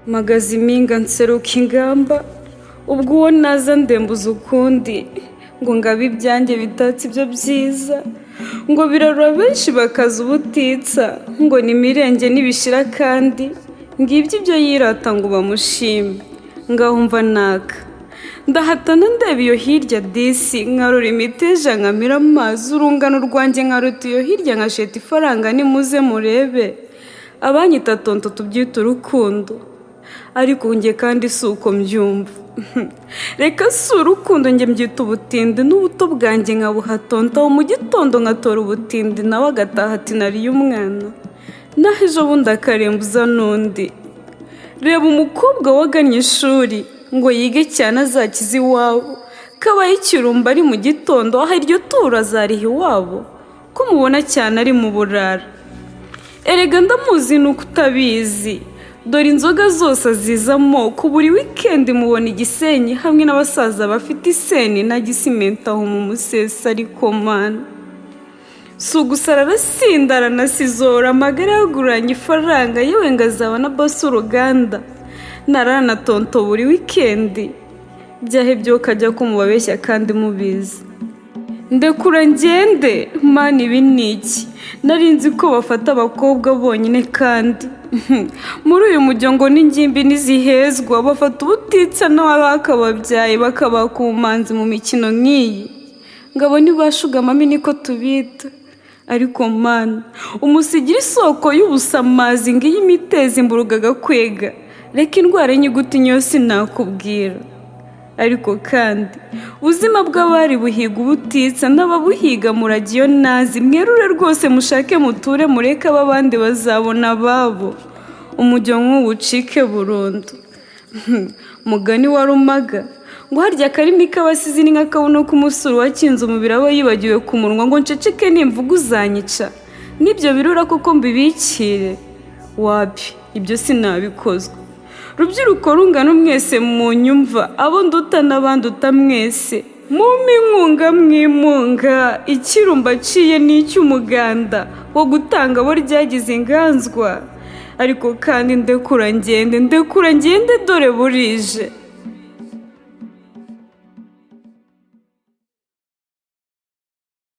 magaze impinga nseruka ingamba ubwo uwo naza ndembuza ukundi ngo ngabe ibyanjye bitatse ibyo byiza ngo birarura benshi bakaza ubutitsa ngo ni mirenge nibishira kandi ngibyo ibyo yirata ngo bamushime ngahumva naka ndahatana ndeba iyo hirya disi nkarura imiteja nkamira amazi urungano rwanjye nkaruta iyo hirya nkasheta ifaranga nimuze murebe abanyita tonto tubyita urukundo ariko njye kandi si uko mbyumva reka si urukundo njye mbyita ubutindi n'ubuto bwanjye nkabuhatonta mu gitondo nkatora ubutindi nawe agataha ati nariye umwana naho ejo bundi akarembuza n'undi reba umukobwa wagannye ishuri ngo yige cyane azakize iwabo kabaye ikirumba ari mu gitondo aho iryo tura azariha iwabo ko mubona cyane ari mu burara erega ndamuzi nuko utabizi dore inzoga zose azizamo ku buri weekend mubona igisenyi hamwe n'abasaza bafite iseni na gisimenta aho mu musesa ariko mana si ugusara arasindara na sizora amagara yaguranye ifaranga yewe ngazaba na bosi uruganda narana tonto buri weekend byahebye ukajya kumubabeshya kandi mubizi ndekura ngende mani ibi niki narinzi ko bafata abakobwa bonyine kandi muri uyu mujyo n'ingimbi nizihezwa bafata ubutitsa n'abakababyaye bakabaka ubumanzi mu mikino nk'iyi ngabo ntibashugamamo niko tubita ariko mana umusigira isoko y'ubusamazi ngiyi imitezi imburuga gakwega reka indwara y'inyuguti yose nakubwira ariko kandi ubuzima bw'abari buhiga ubutitsa n'ababuhiga muragiyo nazi mwerure rwose mushake muture mureke abandi bazabona ababo umujyo nk'uwucike burundu mugani wa rumaga ngo harya akarimi k'abasizi ni nk'akabuno k'umusuru wakinze umubiri aba yibagiwe ku munwa ngo nceceke nimvuga uzanyica n'ibyo birura kuko mbibikire wapi ibyo sinabikozwe rubyiruko rungano mwese mu nyumva abo nduta n'abanduta mwese mumpe inkunga mwimunga ikirumba ciye n'icy'umuganda wo gutanga abo ryagize inganzwa ariko kandi ndekura ngende dore burije